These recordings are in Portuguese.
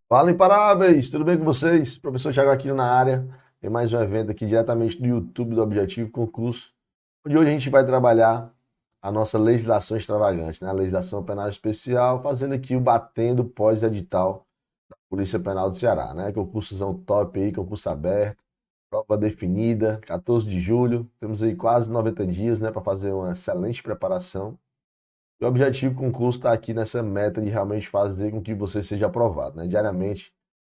Fala, imparáveis! Tudo bem com vocês? Professor Thiago Aquino na área. Tem mais um evento aqui diretamente do YouTube do Objetivo Concurso, onde hoje a gente vai trabalhar a nossa legislação extravagante, né? A legislação penal especial, fazendo aqui o batendo pós-edital da Polícia Penal do Ceará, né? Concursozão top aí, concurso aberto, prova definida, 14 de julho. Temos aí quase 90 dias, né, para fazer uma excelente preparação. E o objetivo do concurso está aqui nessa meta de realmente fazer com que você seja aprovado, né? Diariamente,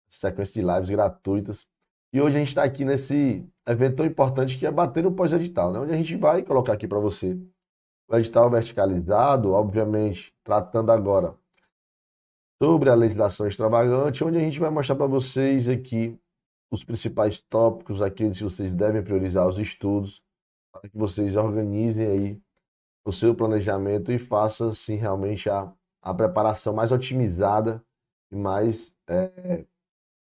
sequência de lives gratuitas. E hoje a gente está aqui nesse evento tão importante que é bater no pós-edital, né? Onde a gente vai colocar aqui para você o edital verticalizado, obviamente, tratando agora sobre a legislação extravagante, onde a gente vai mostrar para vocês aqui os principais tópicos, aqueles que vocês devem priorizar os estudos, para que vocês organizem aí o seu planejamento e faça assim realmente a preparação mais otimizada e mais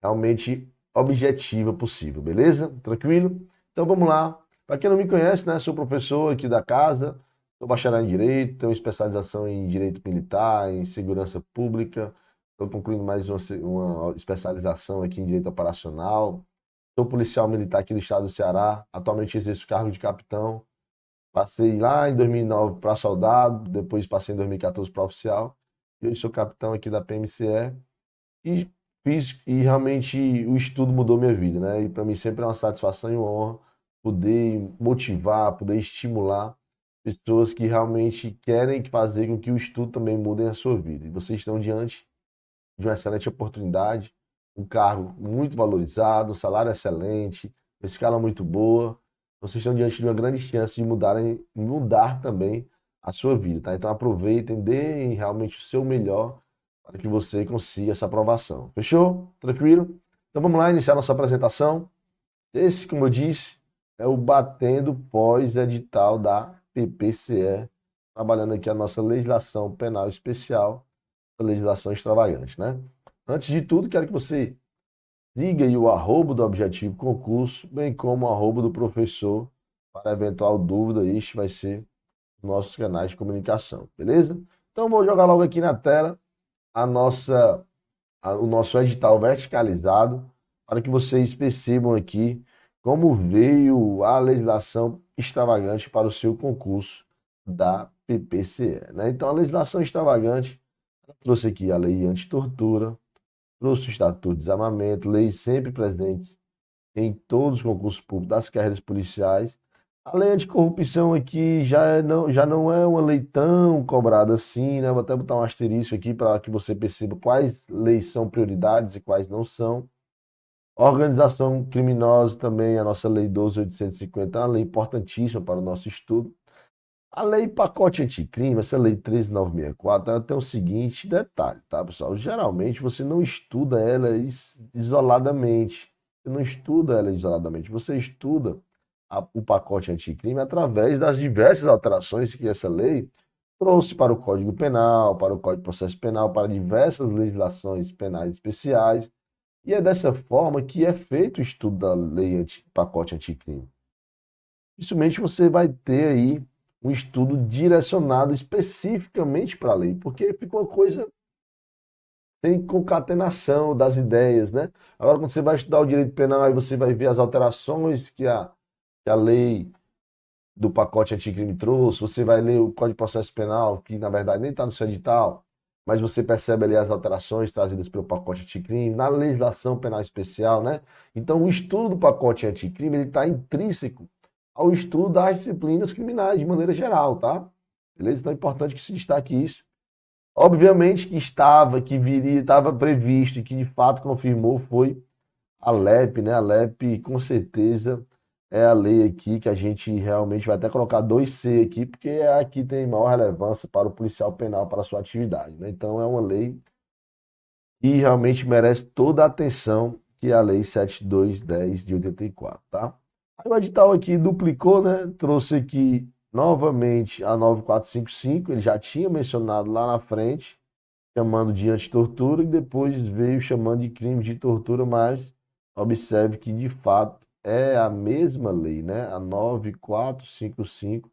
realmente objetiva possível, beleza? Tranquilo? Então vamos lá. Para quem não me conhece, né, sou professor aqui da casa, sou bacharel em Direito, tenho especialização em Direito Militar, em Segurança Pública, estou concluindo mais uma especialização aqui em Direito Operacional, sou policial militar aqui do estado do Ceará, atualmente exerço o cargo de capitão. Passei lá em 2009 para soldado, depois passei em 2014 para oficial. E hoje sou capitão aqui da PMCE e fiz e realmente o estudo mudou minha vida, né? E para mim sempre é uma satisfação e uma honra poder motivar, poder estimular pessoas que realmente querem fazer com que o estudo também mude a sua vida. E vocês estão diante de uma excelente oportunidade, um cargo muito valorizado, um salário excelente, uma escala muito boa. Vocês estão diante de uma grande chance de mudar também a sua vida, tá? Então aproveitem, deem realmente o seu melhor para que você consiga essa aprovação. Fechou? Tranquilo? Então vamos lá iniciar nossa apresentação. Esse, como eu disse, é o Batendo Pós-Edital da PPCE, trabalhando aqui a nossa legislação penal especial, a legislação extravagante, né? Antes de tudo, quero que você siga aí o arroba do Objetivo Concurso, bem como o arroba do professor, para eventual dúvida, este vai ser nossos canais de comunicação, beleza? Então vou jogar logo aqui na tela o nosso edital verticalizado, para que vocês percebam aqui como veio a legislação extravagante para o seu concurso da PPCE, né? Então a legislação extravagante trouxe aqui a lei anti-tortura, trouxe o Estatuto de Desarmamento, leis sempre presentes em todos os concursos públicos das carreiras policiais. A lei anticorrupção aqui já não é uma lei tão cobrada assim, né? Vou até botar um asterisco aqui para que você perceba quais leis são prioridades e quais não são. Organização criminosa também, a nossa lei 12.850 é uma lei importantíssima para o nosso estudo. A lei pacote anticrime, essa lei 13.964, ela tem o seguinte detalhe, tá, pessoal? Geralmente você não estuda ela isoladamente. Você não estuda ela isoladamente. Você estuda o pacote anticrime através das diversas alterações que essa lei trouxe para o Código Penal, para o Código de Processo Penal, para diversas legislações penais especiais. E é dessa forma que é feito o estudo da lei pacote anticrime. Dificilmente você vai ter aí um estudo direcionado especificamente para a lei, porque fica uma coisa sem concatenação das ideias, né? Agora, quando você vai estudar o direito penal, aí você vai ver as alterações que a lei do pacote anticrime trouxe, você vai ler o Código de Processo Penal, que na verdade nem está no seu edital, mas você percebe ali as alterações trazidas pelo pacote anticrime, na legislação penal especial, né? Então, o estudo do pacote anticrime, ele está intrínseco ao estudo das disciplinas criminais, de maneira geral, tá? Beleza? Então é importante que se destaque isso. Obviamente que estava previsto e que de fato confirmou foi a LEP, né? A LEP, com certeza, é a lei aqui que a gente realmente vai até colocar 2C aqui, porque é a que tem maior relevância para o policial penal, para a sua atividade, né? Então é uma lei que realmente merece toda a atenção, que é a Lei 7210 de 84, tá? Aí o edital aqui duplicou, né? Trouxe aqui novamente a 9455, ele já tinha mencionado lá na frente, chamando de antitortura e depois veio chamando de crime de tortura, mas observe que de fato é a mesma lei, né? A 9455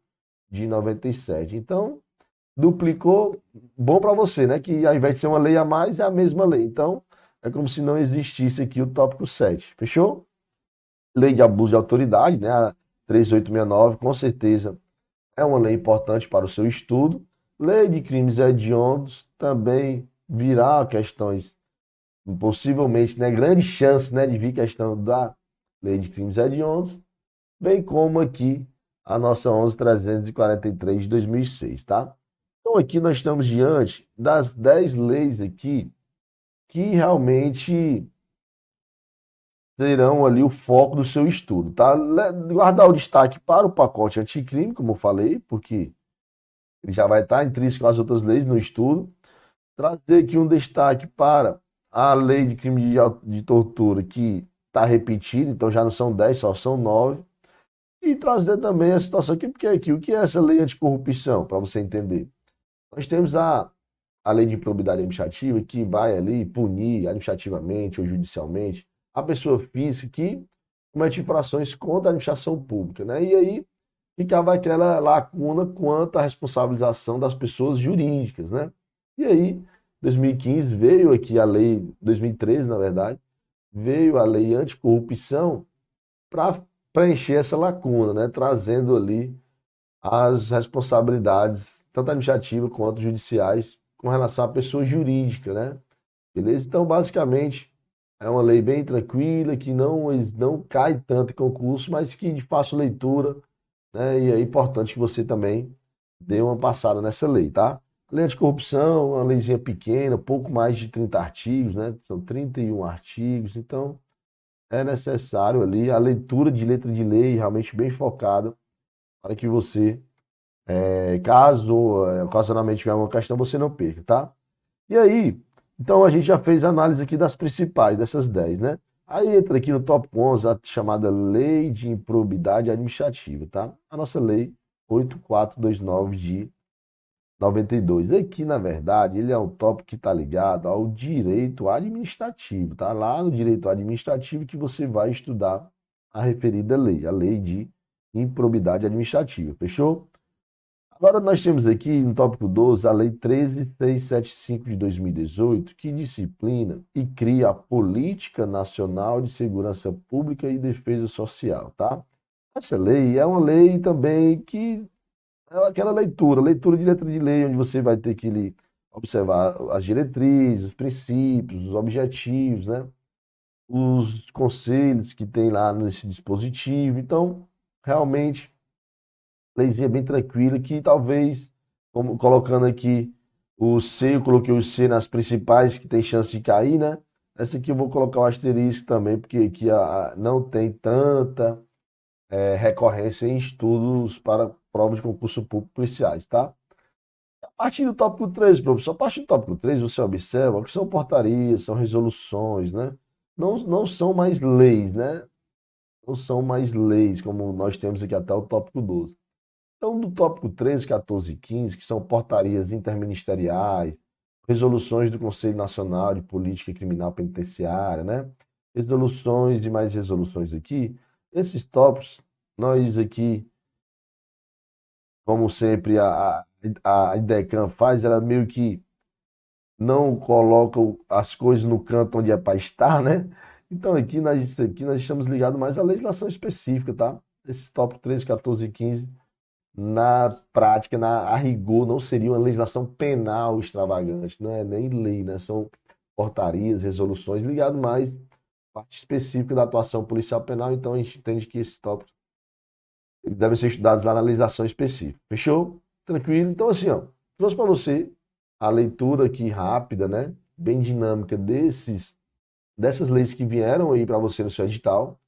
de 97. Então, duplicou, bom para você, né? Que ao invés de ser uma lei a mais, é a mesma lei. Então, é como se não existisse aqui o tópico 7. Fechou? Lei de abuso de autoridade, né? A 3869, com certeza é uma lei importante para o seu estudo. Lei de crimes hediondos também virá questões, possivelmente, né? Grande chance, né, de vir questão da lei de crimes hediondos, bem como aqui a nossa 11.343 de 2006, tá? Então aqui nós estamos diante das 10 leis aqui que realmente terão ali o foco do seu estudo, tá? Guardar o destaque para o pacote anticrime, como eu falei, porque ele já vai estar intrínseco às outras leis no estudo. Trazer aqui um destaque para a lei de crime de tortura, que está repetida, então já não são 10, só são 9. E trazer também a situação aqui, porque aqui, o que é essa lei anticorrupção, para você entender? Nós temos a lei de improbidade administrativa, que vai ali punir administrativamente ou judicialmente a pessoa física que comete infrações contra a administração pública, né? E aí ficava aquela lacuna quanto à responsabilização das pessoas jurídicas, né? E aí, 2015 veio aqui a lei, 2013 na verdade, veio a lei anticorrupção para preencher essa lacuna, né? Trazendo ali as responsabilidades, tanto administrativas quanto judiciais, com relação à pessoa jurídica, né? Beleza? Então, basicamente, é uma lei bem tranquila, que não cai tanto em concurso, mas que de fácil leitura, né? E é importante que você também dê uma passada nessa lei, tá? Lei anticorrupção, uma leizinha pequena, pouco mais de 30 artigos, né? São 31 artigos, então é necessário ali a leitura de letra de lei realmente bem focada para que você, caso ocasionalmente tiver uma questão, você não perca, tá? E aí, então a gente já fez a análise aqui das principais, dessas 10, né? Aí entra aqui no tópico 11 a chamada Lei de Improbidade Administrativa, tá? A nossa lei 8429 de 92. Aqui, na verdade, ele é um tópico que está ligado ao direito administrativo, tá? Lá no direito administrativo que você vai estudar a referida lei, a lei de improbidade administrativa, fechou? Agora nós temos aqui no tópico 12 a lei 13.675 de 2018, que disciplina e cria a Política Nacional de Segurança Pública e Defesa Social, tá? Essa lei é uma lei também que é aquela leitura de letra de lei, onde você vai ter que observar as diretrizes, os princípios, os objetivos, né? Os conselhos que tem lá nesse dispositivo. Então, realmente, leizinha bem tranquila, que talvez, como colocando aqui o C, eu coloquei o C nas principais que tem chance de cair, né? Essa aqui eu vou colocar um asterisco também, porque aqui não tem tanta recorrência em estudos para provas de concurso público policiais, tá? A partir do tópico 3, professor, a partir do tópico 3 você observa que são portarias, são resoluções, né? Não são mais leis, né? Não são mais leis, como nós temos aqui até o tópico 12. Então, do tópico 13, 14 e 15, que são portarias interministeriais, resoluções do Conselho Nacional de Política Criminal Penitenciária, né? Resoluções e mais resoluções aqui. Esses tópicos, nós aqui, como sempre a IDECAM faz, ela meio que não coloca as coisas no canto onde é para estar, né? Então aqui nós estamos ligados mais à legislação específica, tá? Esses tópicos 13, 14 e 15 na prática, a rigor, não seria uma legislação penal extravagante, não é nem lei, né? São portarias, resoluções ligadas mais à parte específica da atuação policial penal, então a gente entende que esses tópicos eles devem ser estudados lá na legislação específica. Fechou? Tranquilo? Então, assim, ó, trouxe para você a leitura aqui rápida, né? Bem dinâmica dessas leis que vieram aí para você no seu edital.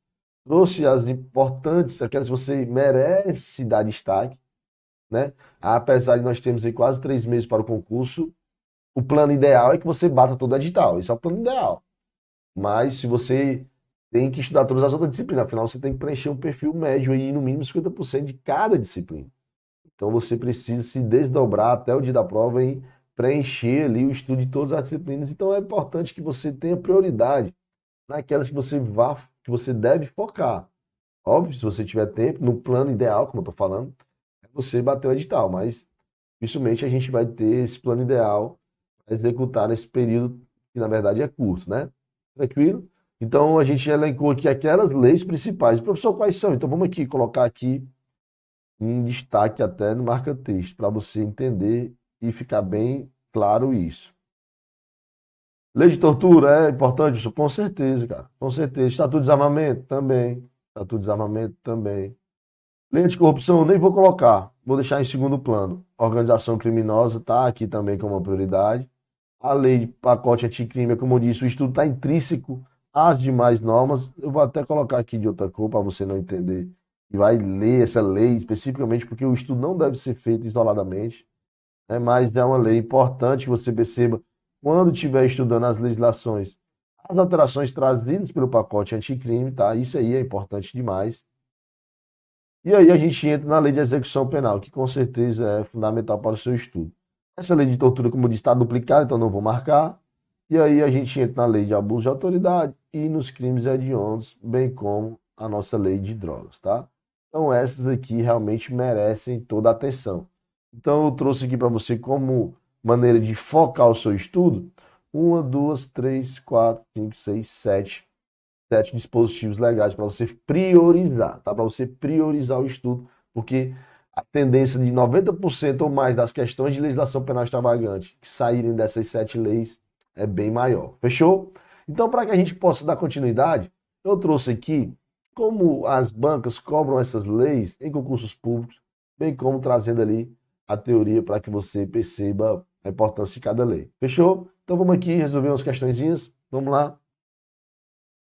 Trouxe as importantes, aquelas que você merece dar destaque, né? Apesar de nós termos aí quase 3 meses para o concurso, o plano ideal é que você bata todo o edital. Esse é o plano ideal. Mas se você tem que estudar todas as outras disciplinas, afinal você tem que preencher um perfil médio aí, no mínimo 50% de cada disciplina. Então você precisa se desdobrar até o dia da prova em preencher ali o estudo de todas as disciplinas. Então é importante que você tenha prioridade naquelas que você deve focar. Óbvio, se você tiver tempo, no plano ideal, como eu estou falando, é você bater o edital, mas dificilmente a gente vai ter esse plano ideal para executar nesse período que na verdade é curto, né? Tranquilo? Então a gente elencou aqui aquelas leis principais. Professor, quais são? Então vamos aqui colocar aqui em destaque até no marca-texto, para você entender e ficar bem claro isso. Lei de tortura é importante? Isso, com certeza, cara. Com certeza. Estatuto de desarmamento? Também. Estatuto de desarmamento? Também. Lei anticorrupção? Nem vou colocar. Vou deixar em segundo plano. Organização criminosa está aqui também como uma prioridade. A lei de pacote anticrime, como eu disse, o estudo está intrínseco às demais normas. Eu vou até colocar aqui de outra cor para você não entender. E vai ler essa lei especificamente, porque o estudo não deve ser feito isoladamente, né? Mas é uma lei importante que você perceba quando estiver estudando as legislações, as alterações trazidas pelo pacote anticrime, tá? Isso aí é importante demais. E aí a gente entra na lei de execução penal, que com certeza é fundamental para o seu estudo. Essa lei de tortura, como eu disse, está duplicada, então não vou marcar. E aí a gente entra na lei de abuso de autoridade e nos crimes hediondos, bem como a nossa lei de drogas, tá? Então essas aqui realmente merecem toda a atenção. Então eu trouxe aqui para você como maneira de focar o seu estudo, uma, duas, três, quatro, cinco, seis, sete dispositivos legais para você priorizar, tá? Para você priorizar o estudo, porque a tendência de 90% ou mais das questões de legislação penal extravagante que saírem dessas 7 leis é bem maior. Fechou? Então, para que a gente possa dar continuidade, eu trouxe aqui como as bancas cobram essas leis em concursos públicos, bem como trazendo ali a teoria para que você perceba a importância de cada lei. Fechou? Então vamos aqui resolver umas questõezinhas. Vamos lá.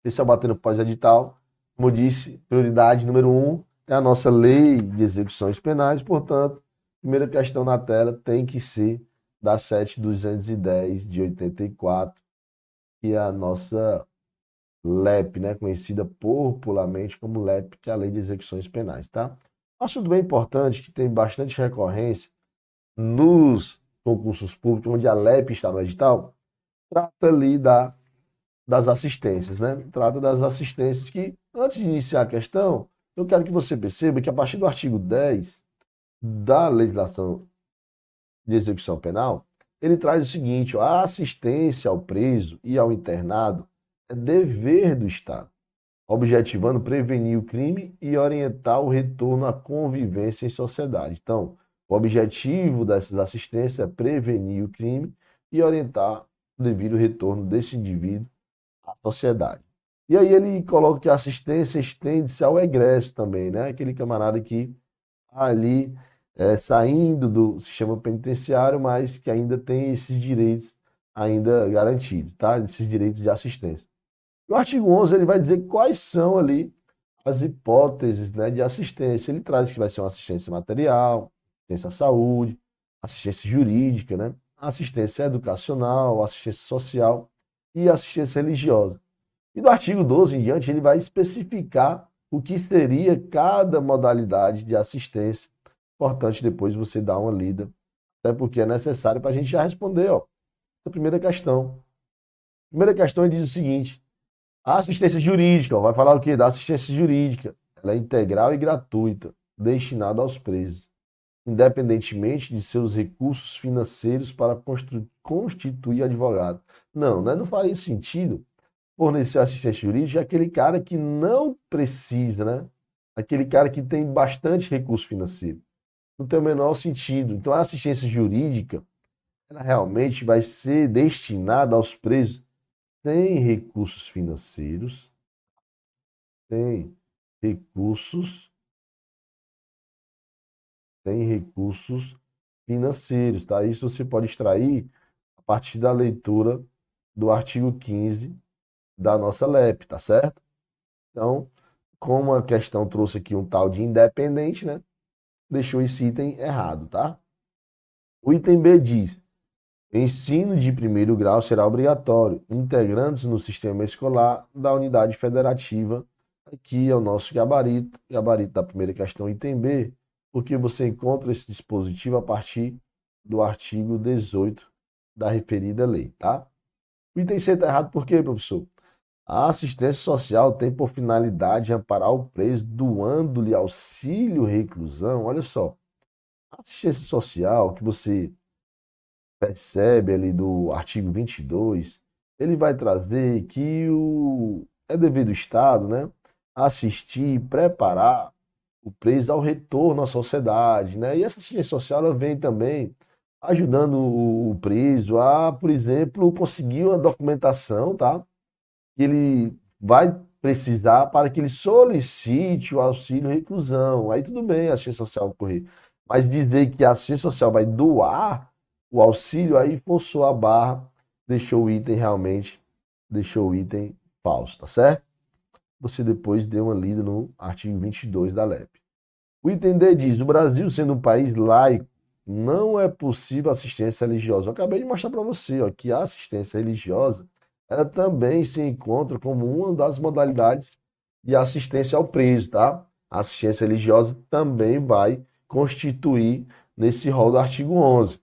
Esse é o Batendo Pós-Edital. Como eu disse, prioridade número 1 é a nossa lei de execuções penais, portanto, primeira questão na tela tem que ser da 7.210 de 84, que é a nossa LEP, né, conhecida popularmente como LEP, que é a Lei de Execuções Penais, tá? Um assunto bem importante que tem bastante recorrência nos concursos públicos, onde a LEP está no edital, trata ali das assistências, né? Trata das assistências que, antes de iniciar a questão, eu quero que você perceba que a partir do artigo 10 da legislação de execução penal, ele traz o seguinte, ó, a assistência ao preso e ao internado é dever do Estado, objetivando prevenir o crime e orientar o retorno à convivência em sociedade. Então, o objetivo dessas assistências é prevenir o crime e orientar o devido retorno desse indivíduo à sociedade. E aí ele coloca que a assistência estende-se ao egresso também, né? Aquele camarada que ali saindo do sistema penitenciário, mas que ainda tem esses direitos ainda garantidos, tá? Esses direitos de assistência. O artigo 11 ele vai dizer quais são ali as hipóteses, né, de assistência. Ele traz que vai ser uma assistência material, assistência à saúde, assistência jurídica, né, assistência educacional, assistência social e assistência religiosa. E do artigo 12 em diante, ele vai especificar o que seria cada modalidade de assistência. Importante depois você dar uma lida, até porque é necessário para a gente já responder, ó, a primeira questão. A primeira questão ele diz o seguinte: a assistência jurídica, ó, vai falar o quê? Da assistência jurídica. Ela é integral e gratuita, destinada aos presos, independentemente de seus recursos financeiros para constituir advogado. Não, né? Não faria sentido fornecer assistência jurídica é aquele cara que não precisa, né? Aquele cara que tem bastante recurso financeiro. Não tem o menor sentido. Então, a assistência jurídica, ela realmente vai ser destinada aos presos sem recursos financeiros, sem recursos, sem recursos financeiros, tá? Isso você pode extrair a partir da leitura do artigo 15 da nossa LEP, tá certo? Então, como a questão trouxe aqui um tal de independente, né? Deixou esse item errado, tá? O item B diz: ensino de primeiro grau será obrigatório, integrando-se no sistema escolar da unidade federativa. Aqui é o nosso gabarito da primeira questão, item B, porque você encontra esse dispositivo a partir do artigo 18 da referida lei, tá? O item C está errado por quê, professor? A assistência social tem por finalidade amparar o preso, doando-lhe auxílio reclusão. Olha só, a assistência social que você percebe ali do artigo 22, ele vai trazer que é dever do Estado, né, assistir, preparar o preso ao retorno à sociedade, né? E essa assistência social ela vem também ajudando o preso a, por exemplo, conseguir uma documentação, tá? Que ele vai precisar para que ele solicite o auxílio reclusão. Aí tudo bem a assistência social ocorrer. Mas dizer que a assistência social vai doar o auxílio, aí forçou a barra, deixou o item realmente, deixou o item falso, tá certo? Você depois dê uma lida no artigo 22 da LEP. O item D diz: o Brasil, sendo um país laico, não é possível assistência religiosa. Eu acabei de mostrar para você ó, que a assistência religiosa ela também se encontra como uma das modalidades de assistência ao preso, tá? A assistência religiosa também vai constituir nesse rol do artigo 11.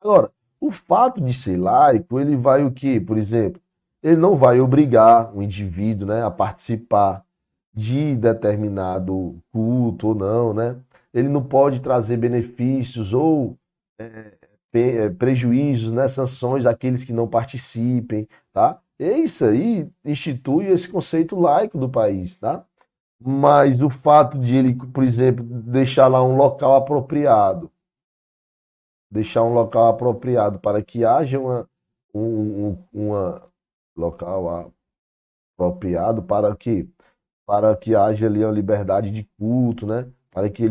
Agora, o fato de ser laico, ele vai o quê? Por exemplo, ele não vai obrigar o indivíduo, né, a participar de determinado culto ou não, né? Ele não pode trazer benefícios ou prejuízos, né, sanções àqueles que não participem, tá? E isso aí institui esse conceito laico do país, tá? Mas o fato de ele, por exemplo, deixar lá um local apropriado, deixar um local apropriado para que haja uma local apropriado para que haja ali uma liberdade de culto, né? Para que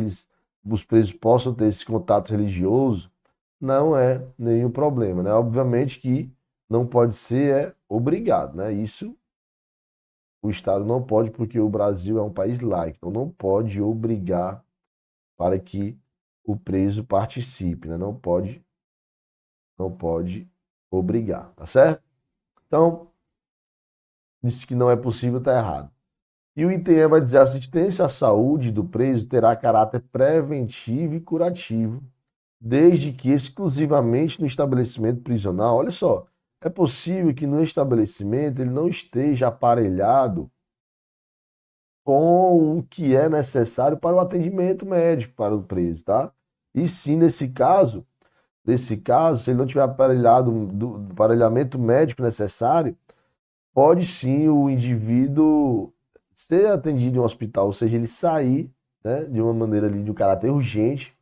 os presos possam ter esse contato religioso, não é nenhum problema, né? Obviamente que não pode ser obrigado, né? Isso o Estado não pode, porque o Brasil é um país laico, então não pode obrigar para que o preso participe, né? Não pode obrigar, tá certo? Então, disse que não é possível, tá errado. E o item E vai dizer: a assistência à saúde do preso terá caráter preventivo e curativo, desde que exclusivamente no estabelecimento prisional. Olha só, é possível que no estabelecimento ele não esteja aparelhado com o que é necessário para o atendimento médico para o preso, tá? E sim, nesse caso, se ele não tiver aparelhado do aparelhamento médico necessário, pode sim o indivíduo ser atendido em um hospital, ou seja, ele sair, né, de uma maneira ali de um caráter urgente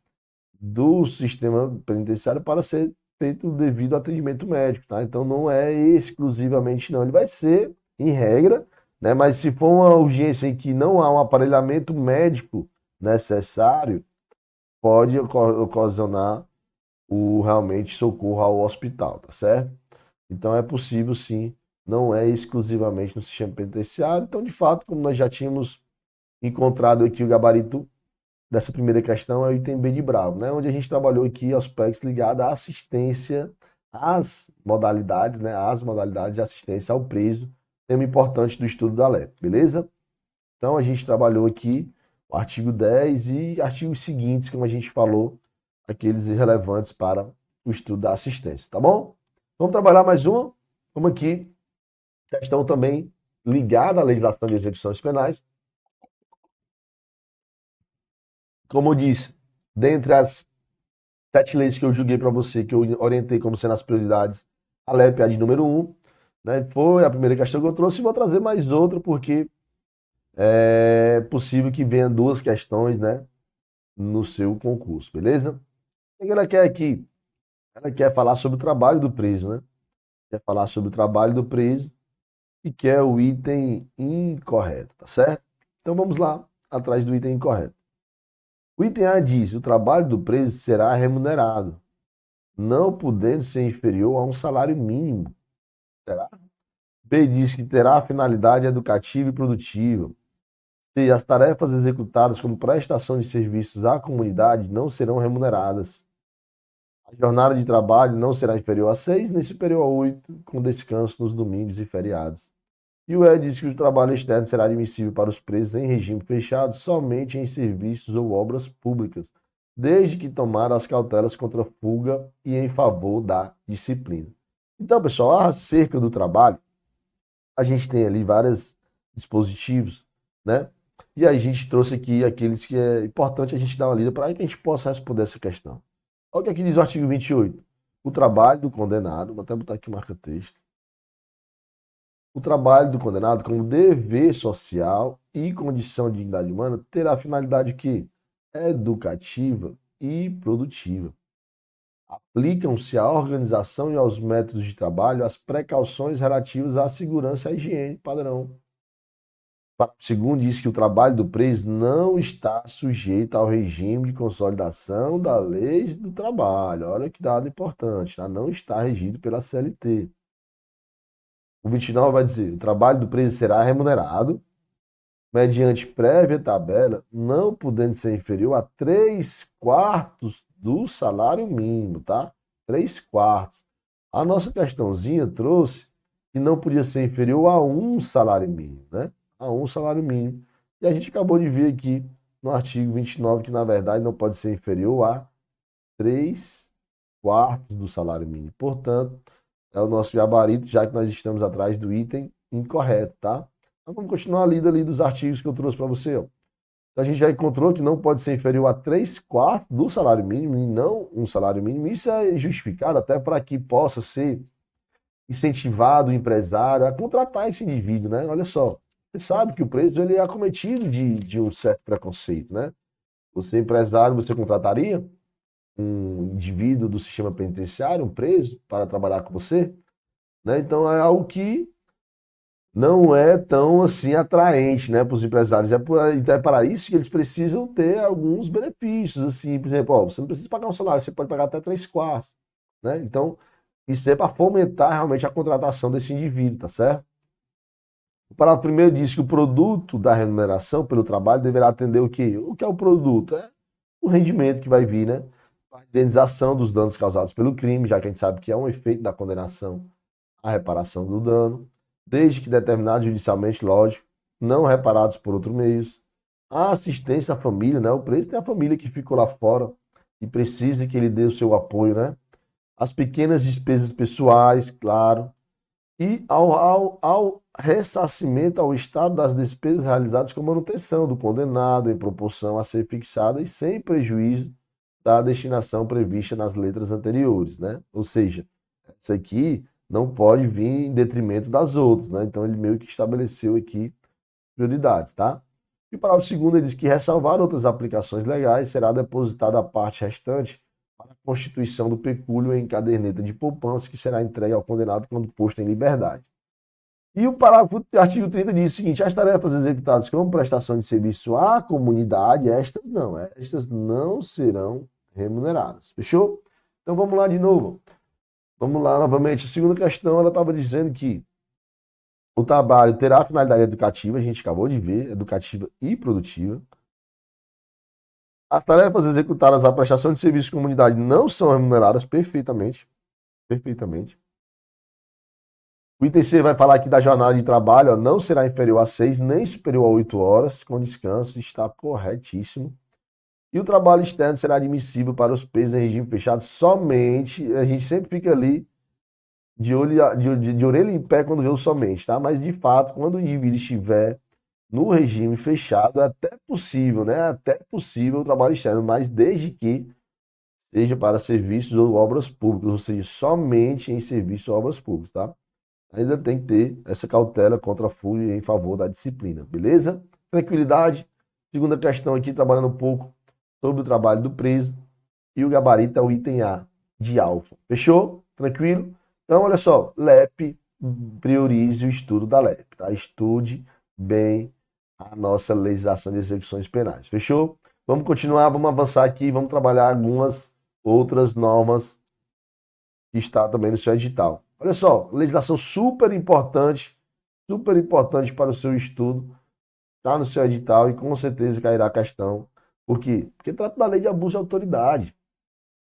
do sistema penitenciário para ser feito o devido atendimento médico, tá? Então não é exclusivamente não, ele vai ser em regra, né? Mas se for uma urgência em que não há um aparelhamento médico necessário, pode ocasionar o realmente socorro ao hospital, tá certo? Então é possível sim, não é exclusivamente no sistema penitenciário. Então, de fato, como nós já tínhamos encontrado aqui o gabarito dessa primeira questão, é o item B de Bravo, né? Onde a gente trabalhou aqui aspectos ligados à assistência, às modalidades, né? Às modalidades de assistência ao preso, tema importante do estudo da LEP, beleza? Então a gente trabalhou aqui o artigo 10 e artigos seguintes, como a gente falou, aqueles relevantes para o estudo da assistência, tá bom? Vamos trabalhar mais uma, como aqui, questão também ligada à legislação de execuções penais. Como eu disse, dentre as 7 leis que eu julguei para você, que eu orientei como sendo as prioridades, a LEP é a de número 1, né? Foi a primeira questão que eu trouxe e vou trazer mais outra, porque é possível que venha duas questões, né, no seu concurso, beleza? O que ela quer aqui? Ela quer falar sobre o trabalho do preso, né? Quer falar sobre o trabalho do preso e quer o item incorreto, tá certo? Então vamos lá, atrás do item incorreto. O item A diz: o trabalho do preso será remunerado, não podendo ser inferior a um salário mínimo. Será? B diz que terá finalidade educativa e produtiva. C, as tarefas executadas como prestação de serviços à comunidade não serão remuneradas. A jornada de trabalho não será inferior a 6, nem superior a 8, com descanso nos domingos e feriados. E o E diz que o trabalho externo será admissível para os presos em regime fechado somente em serviços ou obras públicas. desde que tomaram as cautelas contra a fuga e em favor da disciplina. Então, pessoal, acerca do trabalho, a gente tem ali vários dispositivos, né? E aí a gente trouxe aqui aqueles que é importante a gente dar uma lida para que a gente possa responder essa questão. Olha o que aqui diz o artigo 28. O trabalho do condenado, vou até botar aqui o marca-texto. O trabalho do condenado como dever social e condição de dignidade humana terá finalidade que educativa e produtiva. Aplicam-se à organização e aos métodos de trabalho as precauções relativas à segurança e à higiene padrão. Parágrafo 2º diz que o trabalho do preso não está sujeito ao regime de consolidação da lei do trabalho. Olha que dado importante, tá? Não está regido pela CLT. O 29 vai dizer: o trabalho do preso será remunerado mediante prévia tabela, não podendo ser inferior a 3/4 do salário mínimo, tá? 3/4. A nossa questãozinha trouxe que não podia ser inferior a um salário mínimo, né? A um salário mínimo. E a gente acabou de ver aqui no artigo 29 que, na verdade, não pode ser inferior a 3/4 do salário mínimo. Portanto, é o nosso gabarito, já que nós estamos atrás do item incorreto, tá? Então, vamos continuar a lida ali dos artigos que eu trouxe para você, ó. Então, a gente já encontrou que não pode ser inferior a 3/4 do salário mínimo e não um salário mínimo. Isso é justificado até para que possa ser incentivado o empresário a contratar esse indivíduo, né? Olha só, você sabe que o preso ele é acometido de um certo preconceito, né? Você, empresário, você contrataria um indivíduo do sistema penitenciário, um preso, para trabalhar com você, né? Então é algo que não é tão assim atraente, né, para os empresários. Então é para isso que eles precisam ter alguns benefícios, assim, por exemplo, ó, você não precisa pagar um salário, você pode pagar até 3/4, né? Então isso é para fomentar realmente a contratação desse indivíduo, tá certo? O parágrafo primeiro diz que o produto da remuneração pelo trabalho deverá atender o quê? O que é o produto? É o rendimento que vai vir, né? A indenização dos danos causados pelo crime, já que a gente sabe que é um efeito da condenação, a reparação do dano, desde que determinados judicialmente, lógico, não reparados por outros meios. A assistência à família, né? O preso tem a família que ficou lá fora e precisa que ele dê o seu apoio, né? As pequenas despesas pessoais, claro, e ao ressarcimento ao Estado das despesas realizadas com manutenção do condenado em proporção a ser fixada e sem prejuízo da destinação prevista nas letras anteriores, né? Ou seja, isso aqui não pode vir em detrimento das outras, né? Então ele meio que estabeleceu aqui prioridades, tá? E o parágrafo segundo ele diz que ressalvar outras aplicações legais será depositada a parte restante para a constituição do pecúlio em caderneta de poupança que será entregue ao condenado quando posto em liberdade. E o parágrafo, artigo 30 diz o seguinte: as tarefas executadas como prestação de serviço à comunidade, estas não serão remuneradas. Fechou? Então vamos lá de novo. Vamos lá novamente. A segunda questão, ela estava dizendo que o trabalho terá finalidade educativa, a gente acabou de ver, educativa e produtiva. As tarefas executadas à prestação de serviço de comunidade não são remuneradas perfeitamente. Perfeitamente. O item C vai falar aqui da jornada de trabalho, ó, não será inferior a 6, nem superior a 8 horas, com descanso, está corretíssimo. E o trabalho externo será admissível para os presos em regime fechado somente, a gente sempre fica ali de orelha em pé quando vê o somente, tá? Mas de fato, quando o indivíduo estiver no regime fechado, é até possível, né? Até possível o trabalho externo, mas desde que seja para serviços ou obras públicas, ou seja, somente em serviços ou obras públicas, tá? Ainda tem que ter essa cautela contra a fúria em favor da disciplina, beleza? Tranquilidade. Segunda questão aqui, trabalhando um pouco sobre o trabalho do preso. E o gabarito é o item A, de alfa. Fechou? Tranquilo? Então, olha só, LEP, priorize o estudo da LEP, tá? Estude bem a nossa legislação de execuções penais. Fechou? Vamos continuar, vamos avançar aqui, vamos trabalhar algumas outras normas que está também no seu edital. Olha só, legislação super importante para o seu estudo, está no seu edital e com certeza cairá a questão. Por quê? Porque trata da lei de abuso de autoridade.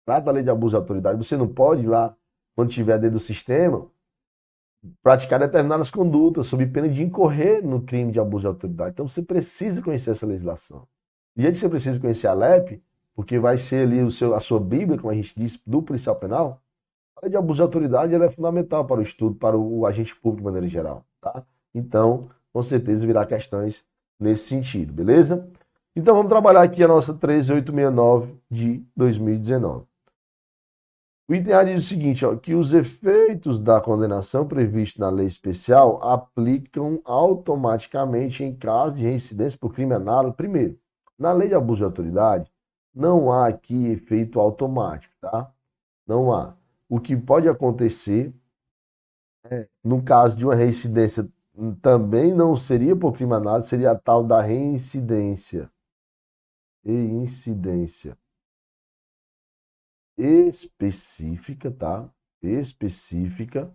Trata da lei de abuso de autoridade. Você não pode ir lá, quando estiver dentro do sistema, praticar determinadas condutas sob pena de incorrer no crime de abuso de autoridade. Então você precisa conhecer essa legislação. Do jeito que você precisa conhecer a LEP, porque vai ser ali a sua Bíblia, como a gente disse, do policial penal. A lei de abuso de autoridade ela é fundamental para o estudo, para o agente público de maneira geral, tá? Então, com certeza virá questões nesse sentido, beleza? Então, vamos trabalhar aqui a nossa 13869 de 2019. O item A diz o seguinte, ó, que os efeitos da condenação previstos na lei especial aplicam automaticamente em caso de reincidência por crime análogo. Primeiro, na lei de abuso de autoridade, não há aqui efeito automático, tá? Não há. O que pode acontecer, no caso de uma reincidência, também não seria por crime análogo, seria a tal da reincidência. Reincidência específica, tá? Específica.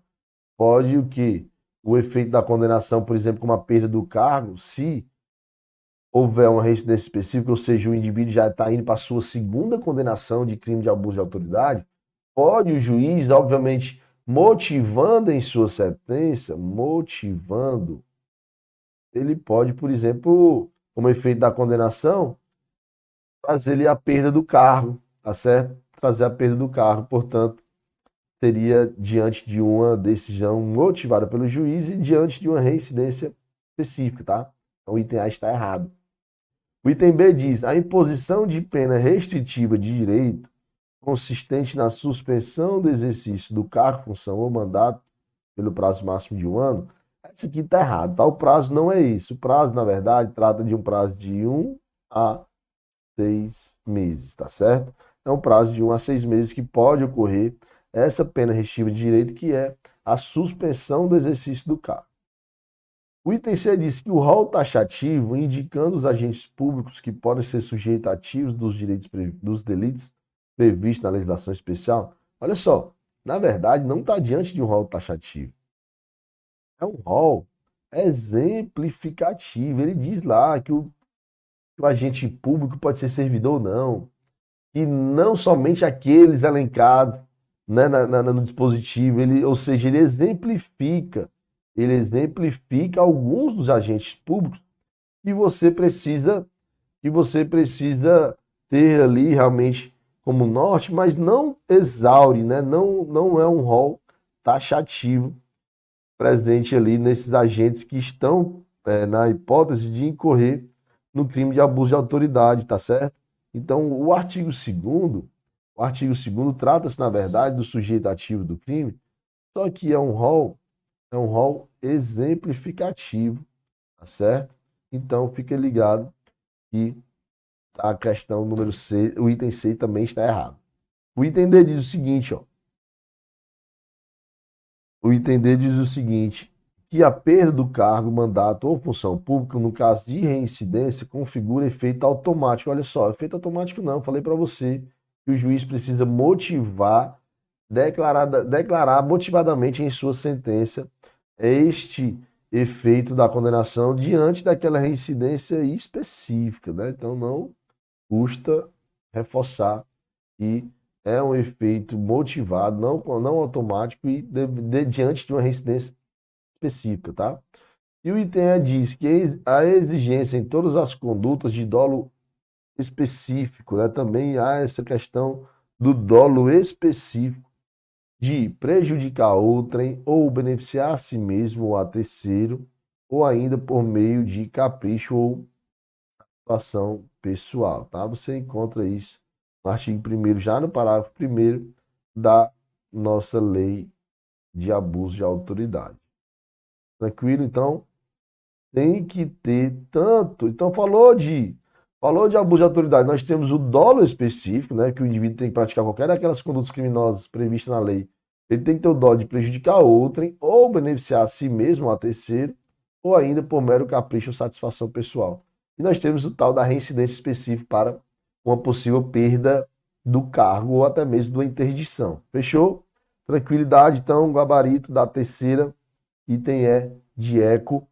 Pode o quê? O efeito da condenação, por exemplo, como a perda do cargo, se houver uma reincidência específica, ou seja, o indivíduo já está indo para a sua segunda condenação de crime de abuso de autoridade, pode o juiz, obviamente, motivando em sua sentença, ele pode, por exemplo, como efeito da condenação, trazer-lhe a perda do cargo, tá certo? Trazer a perda do cargo, portanto, seria diante de uma decisão motivada pelo juiz e diante de uma reincidência específica, tá? Então, o item A está errado. O item B diz: a imposição de pena restritiva de direito consistente na suspensão do exercício do cargo, função ou mandato pelo prazo máximo de 1 ano. Isso aqui está errado, tá? O prazo não é isso. O prazo, na verdade, trata de um prazo de 1 a 6 meses, tá certo? É um prazo de 1 a 6 meses que pode ocorrer essa pena restritiva de direito, que é a suspensão do exercício do cargo. O item C diz que o rol taxativo, indicando os agentes públicos que podem ser sujeitos ativos dos delitos previstos na legislação especial. Olha só, na verdade, não está diante de um rol taxativo. É um rol exemplificativo. Ele diz lá que o agente público pode ser servidor ou não, e não somente aqueles elencados, né, no dispositivo, ou seja, ele exemplifica alguns dos agentes públicos que você precisa ter ali realmente como norte, mas não exaure, né? Não é um rol taxativo presente ali nesses agentes que estão na hipótese de incorrer no crime de abuso de autoridade, tá certo? Então, o artigo 2º trata-se, na verdade, do sujeito ativo do crime, só que é um rol exemplificativo, tá certo? Então, fica ligado que a questão número C, o item C também está errado. O item D diz o seguinte, ó. O item D diz o seguinte, que a perda do cargo, mandato ou função pública, no caso de reincidência, configura efeito automático. Olha só, efeito automático não, falei para você que o juiz precisa declarar motivadamente em sua sentença este efeito da condenação diante daquela reincidência específica, né? Então não custa reforçar que é um efeito motivado, não automático e diante de uma reincidência específica, tá? E o item E diz que a exigência em todas as condutas de dolo específico, né? Também há essa questão do dolo específico de prejudicar outrem ou beneficiar a si mesmo ou a terceiro, ou ainda por meio de capricho ou satisfação pessoal, tá? Você encontra isso no artigo 1º, já no parágrafo 1º da nossa lei de abuso de autoridade. Tranquilo? Então, tem que ter tanto. Então, falou de abuso de autoridade. Nós temos o dolo específico, né, que o indivíduo tem que praticar qualquer daquelas condutas criminosas previstas na lei. Ele tem que ter o dolo de prejudicar outrem, ou beneficiar a si mesmo ou a terceiro, ou ainda por mero capricho ou satisfação pessoal. E nós temos o tal da reincidência específica para uma possível perda do cargo ou até mesmo da interdição. Fechou? Tranquilidade, então, gabarito da terceira, item E de eco.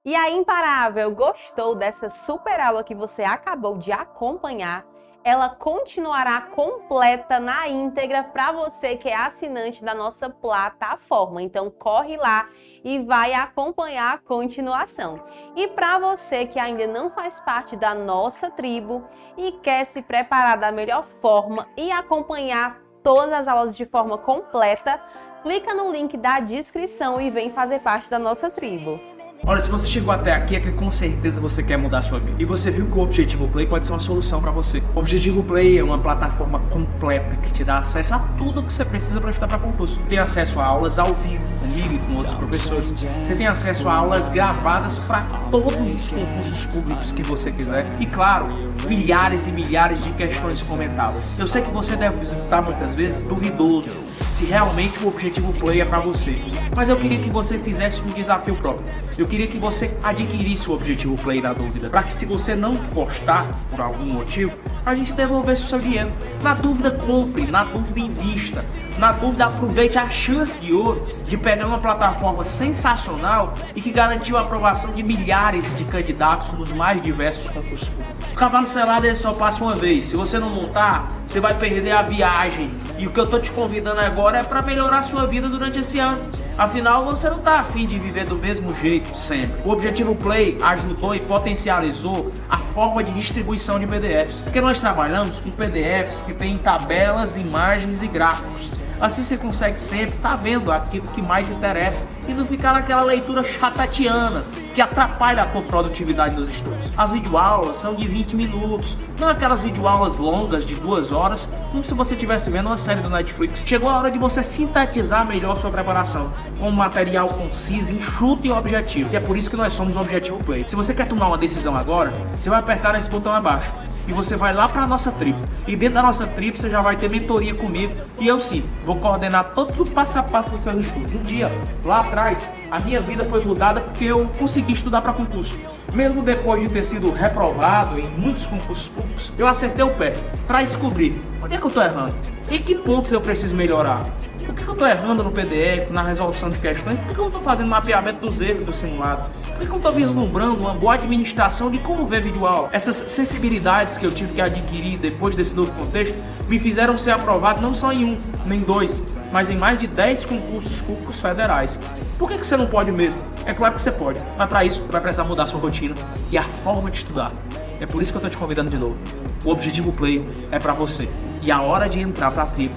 E aí, Imparável, gostou dessa super aula que você acabou de acompanhar? ela continuará completa na íntegra para você que é assinante da nossa plataforma. Então corre lá e vai acompanhar a continuação. E para você que ainda não faz parte da nossa tribo e quer se preparar da melhor forma e acompanhar todas as aulas de forma completa, clica no link da descrição e vem fazer parte da nossa tribo. Olha, se você chegou até aqui é que com certeza você quer mudar a sua vida. E você viu que o Objetivo Play pode ser uma solução para você. O Objetivo Play é uma plataforma completa que te dá acesso a tudo que você precisa para estudar para concurso. Tem acesso a aulas ao vivo, comigo e com outros professores. Você tem acesso a aulas gravadas para todos os concursos públicos que você quiser. E claro, milhares e milhares de questões comentadas. Eu sei que você deve estar muitas vezes duvidoso se realmente o Objetivo Play é para você. Mas eu queria que você fizesse um desafio próprio. Eu queria que você adquirisse o Objetivo Play na dúvida, para que se você não gostar por algum motivo, a gente devolvesse o seu dinheiro. Na dúvida, compre, na dúvida, invista. Na dúvida, aproveite a chance de ouro de pegar uma plataforma sensacional e que garantiu a aprovação de milhares de candidatos nos mais diversos concursos públicos. O cavalo selado ele só passa uma vez. Se você não montar, você vai perder a viagem. E o que eu tô te convidando agora é para melhorar a sua vida durante esse ano. Afinal, você não tá afim de viver do mesmo jeito sempre. O Objetivo Play ajudou e potencializou a forma de distribuição de PDFs. Porque nós trabalhamos com PDFs que têm tabelas, imagens e gráficos. Assim você consegue sempre estar vendo aquilo que mais interessa e não ficar naquela leitura chatatiana que atrapalha a tua produtividade nos estudos. As videoaulas são de 20 minutos, não aquelas videoaulas longas de 2 horas, como se você estivesse vendo uma série do Netflix. Chegou a hora de você sintetizar melhor sua preparação, com um material conciso, enxuto e objetivo. E é por isso que nós somos o Objetivo Play. Se você quer tomar uma decisão agora, você vai apertar nesse botão abaixo. E você vai lá para a nossa tribo. E dentro da nossa tribo você já vai ter mentoria comigo. E eu sim, vou coordenar todo o passo a passo dos seus estudos. Um dia, lá atrás, a minha vida foi mudada porque eu consegui estudar para concurso. Mesmo depois de ter sido reprovado em muitos concursos públicos, eu acertei o pé para descobrir onde é que eu estou errando. Em que pontos eu preciso melhorar. Por que eu estou errando no PDF, na resolução de questões? Por que eu não estou fazendo mapeamento dos erros do simulado? Por que eu não estou vislumbrando uma boa administração de como ver videoaula? Essas sensibilidades que eu tive que adquirir depois desse novo contexto me fizeram ser aprovado não só em 1, nem 2, mas em mais de 10 concursos públicos federais. Por que você não pode mesmo? É claro que você pode, mas para isso vai precisar mudar a sua rotina e a forma de estudar. É por isso que eu estou te convidando de novo. O Objetivo Play é para você e a hora de entrar para a tribo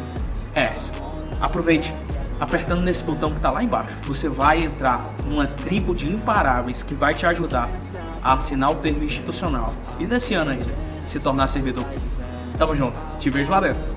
é essa. Aproveite, apertando nesse botão que está lá embaixo. Você vai entrar numa tribo de imparáveis que vai te ajudar a assinar o termo institucional e nesse ano ainda se tornar servidor. Tamo junto, te vejo lá dentro.